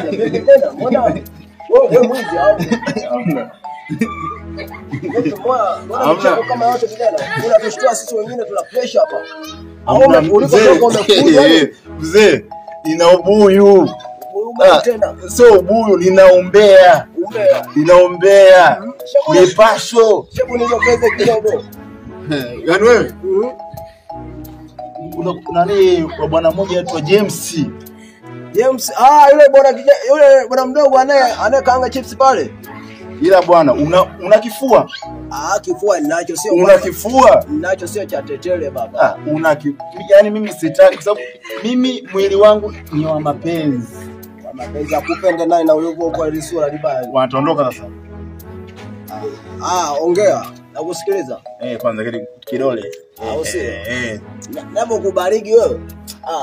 kijana, vipi tena? Mbona wewe mwizi au? Mbona kama watu kijana? Unatushtua sisi wengine tuna pressure hapa. Au ulipotoka umekuja mzee, ina ubuyu. Tena. So ubuyu linaombea. Linaombea. Mipasho. Shebu nilokeze kidogo. Yaani wewe? Nani kwa bwana mmoja anaitwa James. Yule bwana mdogo anayekaanga chips pale. Ila bwana una kifua? Kifua ninacho sio. Una kifua? Ninacho sio cha tetele baba. Yaani mimi sitaki kwa sababu mimi mwili wangu ni wa mapenzi. Wa mapenzi akupende naye na ulivyo kwa ile sura libaya. Wataondoka sasa. Ongea. Nakusikiliza. Kwanza kidole. Nabo kubariki wewe.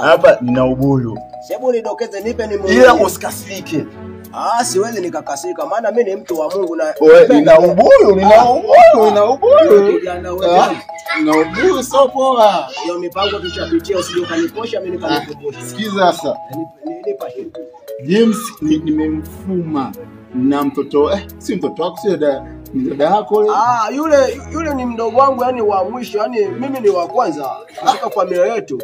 Hapa nina ubuyu. Shebu nidokeze nipe ni Mungu. Ila usikasirike. Siwezi nikakasirika maana mimi ni mtu wa Mungu na nina ubuyu. Nina ubuyu sio poa. Hiyo mipango tushapitia usije ukaniposha mimi nikanikuposha. Sikiza sasa. Nipa shida. James nimemfuma na mtoto si mtoto wako sio dada yako yule ni mdogo wangu yani wa mwisho yani mimi ni wa kwanza hapa familia yetu.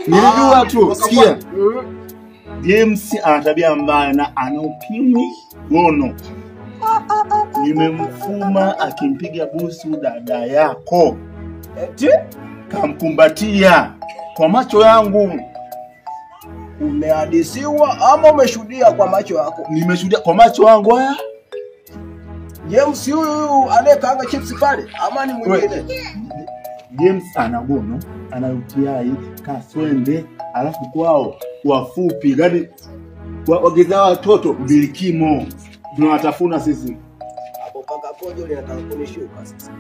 Nilijua tu sikia. James ana tabia mbaya na ana ukimwi ngono. Nimemfuma akimpiga busu dada yako. Eti kamkumbatia kwa macho yangu. Umehadisiwa ama umeshuhudia kwa macho yako? Nimeshuhudia kwa macho yangu haya. James huyu anayekaanga chips pale ama ni mwingine? James ana gono, ana UTI, kaswende, alafu kwao wafupi, gani wageza watoto bilikimo. Tunawatafuna sisi. Hapo kaka kojo linataka kunishuka sasa.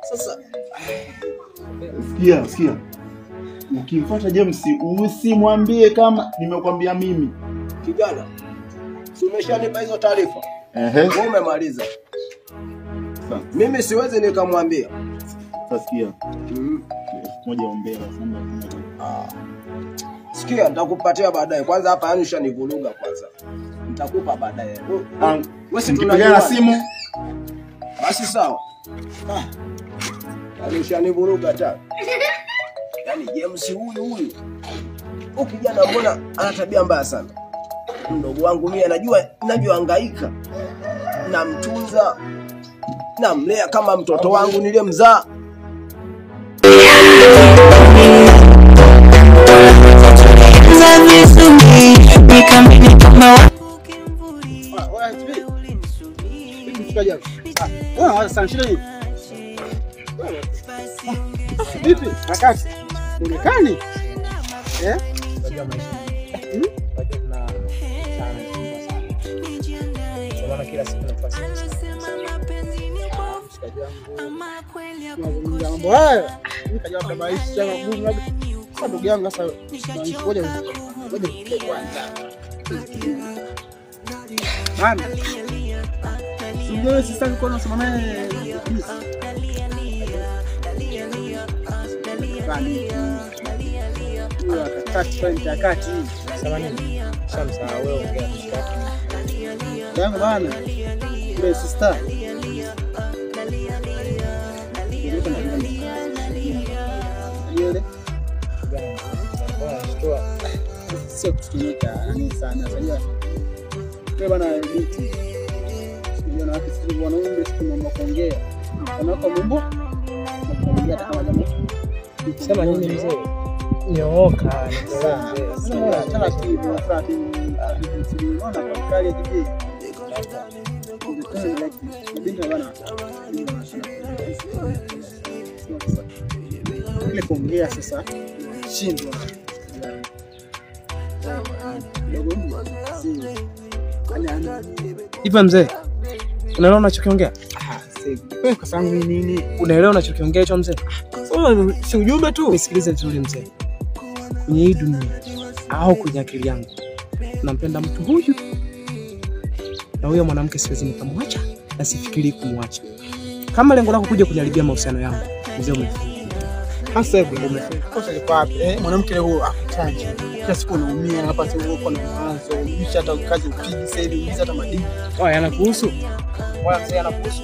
Sasa sikia. Ukimfuata James usimwambie kama nimekwambia mimi. Kijana, umeshanipa hizo taarifa? Wewe umemaliza. Mimi siwezi nikamwambia. Sikia. Moja ombea sana. Sikia, nitakupatia baadaye. Kwanza hapa yani ushanivuruga kwanza. Nitakupa baadaye. Wewe si tunapiga simu? Basi sawa. Yani ushanivuruga tena. Yani James huyu. Kijana mbona ana tabia mbaya sana. Mdogo wangu mimi najua hangaika. Namtunza. Namlea kama mtoto wangu nilimzaa. Vipi? Kakati. Ulikani? Kila siku nafasi. Mambo haya. Nikaja hapa maisha magumu labda. Sasa ndugu yangu sasa ngoja kwanza. Bana. Sio sasa niko nasema naye. Kati. Sema nini? Shamsa wewe ongea mshikaki. Yangu bana. Ile sister. Yule. Sio kutumika sana sasa. Kwa bana binti. Sio na watu sio wanaume sio kuongea. Wanako mambo. Kuongea kama jamaa. Sema nini mzee? Nyooka. Taratibu. Unaona kwa kali ya kibi. Ile kuongea sasa shindwa. Hivi mzee, unaelewa unachokiongea? Kwa sababu nini? Unaelewa unachokiongea hicho mzee? Si ujumbe tu. Nisikilize vizuri mzee. Kwenye hii dunia au kwenye akili yangu nampenda mtu huyu. Na huyo mwanamke siwezi nikamwacha na sifikiri kumwacha. Kama lengo lako kuja kuniharibia mahusiano yangu, mzee umefikia. Hasa hivi kosa liko wapi? Mwanamke huyo akutaje. Kila siku unaumia hapa sasa uko na mawazo. Unaishi hata kazi upigi sasa hivi unaishi hata madini. Yanakuhusu? Sasa yanakuhusu.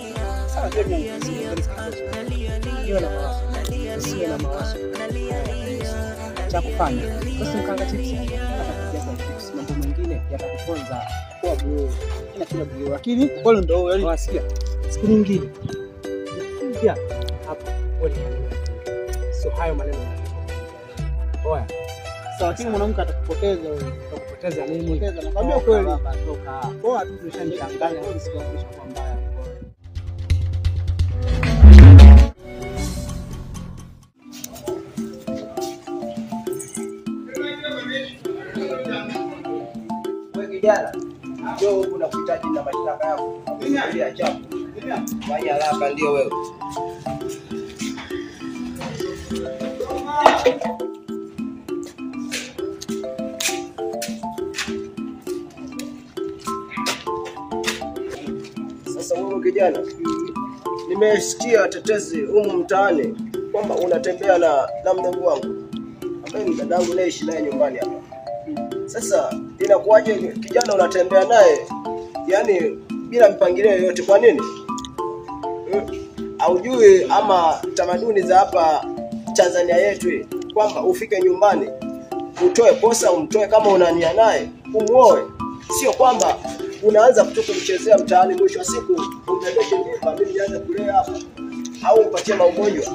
Sawa ndio mimi. Hiyo na mawazo. Sio na mawazo. Cha kufanya. Basi mkanga chips. Atakujaza chips. Mambo mengine yatakuponza kwa bure. Kila bure. Lakini pole ndio yani wasikia. Siku nyingine. Pia hapo wewe. Sio hayo maneno. Oya. Sawa, lakini mwanamke atakupoteza wewe. Atakupoteza nini? Nakwambia kweli. Toka. Poa tu tunashanichanganya hadi sikuonyesha kwa mbaya. Wewe kijana, njoo huku na kuhitaji na mashtaka yako. Mimi achapo. Fanya haraka ndio wewe. Sasa wewe kijana, nimesikia tetesi humu mtaani kwamba unatembea na mdogo wangu ambaye ni dadangu naishi naye nyumbani hapa. Sasa inakuwaje kijana unatembea naye yani bila mpangilio yoyote? Kwa nini? Haujui ama tamaduni za hapa Tanzania yetu kwamba ufike nyumbani utoe posa umtoe kama unania naye umuoe, sio kwamba unaanza kutoka kuchezea mtaani, mwisho wa siku umbebeshe mimba mimi nianze kulea hapa au upatie magonjwa.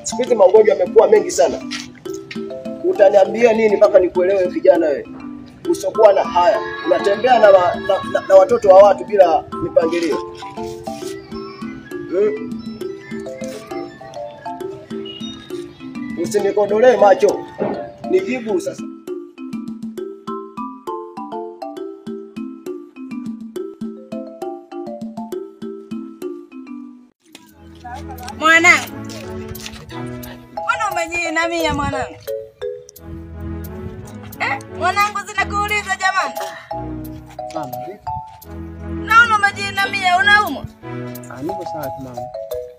Siku hizi magonjwa yamekuwa mengi sana. Utaniambia nini mpaka nikuelewe kijana wewe? Usokuwa na haya, unatembea na watoto wa watu bila mipangilio. Usinikodolee macho. Nijibu sasa. Mwanangu. Mbona umejiinamia mwanangu? Mwanangu zinakuuliza jamani. Mama. Naona umejiinamia unaumwa? Niko sawa tu mama.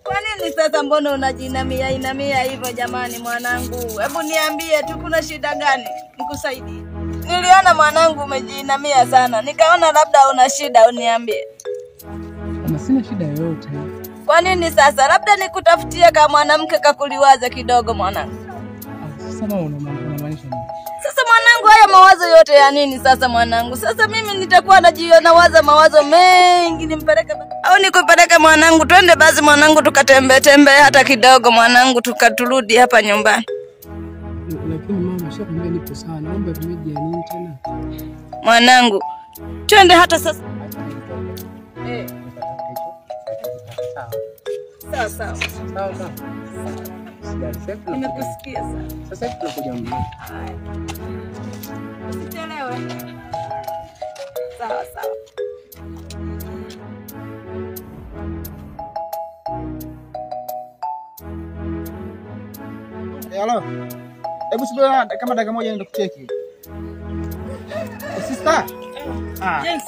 Kwa nini sasa mbona unajinamia hivyo jamani mwanangu? Hebu niambie tu kuna shida gani? Nikusaidie. Niliona mwanangu umejiinamia sana. Nikaona labda una shida uniambie. Mama, sina shida yoyote. Kwa nini sasa? Labda nikutafutie kama mwanamke kakuliwaza kidogo mwanangu. Sasa mama unamaanisha nini? Sasa mwanangu haya mawazo yote ya nini sasa mwanangu? Sasa mimi nitakuwa najiona waza mawazo mengi nimpeleke au nikupeleke mwanangu twende basi mwanangu tukatembee hata kidogo mwanangu tukaturudi hapa nyumbani. Lakini mama shakwambia nipo sawa. Naomba tumejia nini tena? Mwanangu twende hata sasa. Sawa sawa. Sawa sawa. Nimekusikia sana. Sasa tunakuja mjini. Usichelewe. Sawa sawa. Hello. Hebu subiri kama dakika moja niende kucheki. Sister. Yes.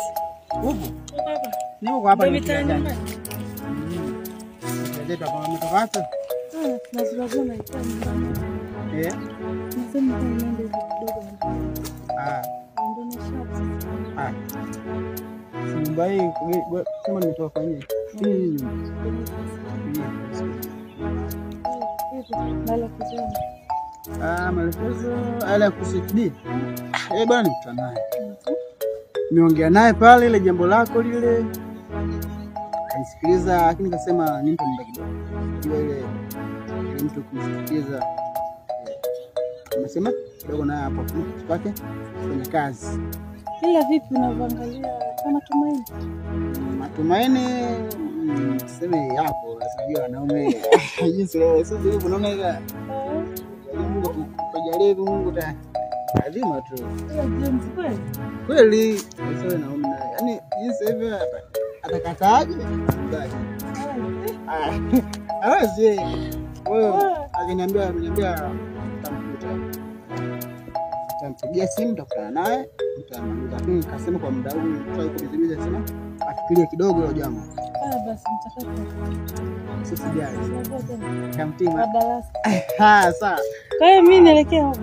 Upo? Baba. Niko hapa Mimi tena. Ndio kama mtawata. Nazungumza na nyumbani. Nasema niende kidogo. Ndio nishaanza. Nyumba hii kama nimetoka kwa nini? Nala kuzana. Maelekezo ala kusidi. Bwana nikutana naye. Nimeongea naye pale ile jambo lako lile. Kanisikiliza lakini nikasema nimpe muda kidogo. Ndio ile mtu kumsikiliza. Amesema kidogo naye hapo tupate kwenye kazi. Ila vipi unavyoangalia kama Tumaini? Matumaini sema yapo, unajua wanaume jinsi leo sasa hivi unaona ile Mungu kujaribu Mungu ta lazima tu. Kweli sasa naume yani jinsi hivi atakataaje? Hawezi. Wewe akiniambia tamkuta. Tampigia simu nitakutana naye, nitamaliza. Lakini kasema kwa muda huu try kudhibiti sana. Afikirie kidogo hilo jambo. basi mchakato. Usijali. Tunajua tena. Kamtima. Madarasa. Sawa. Kwa hiyo mimi naelekea huko.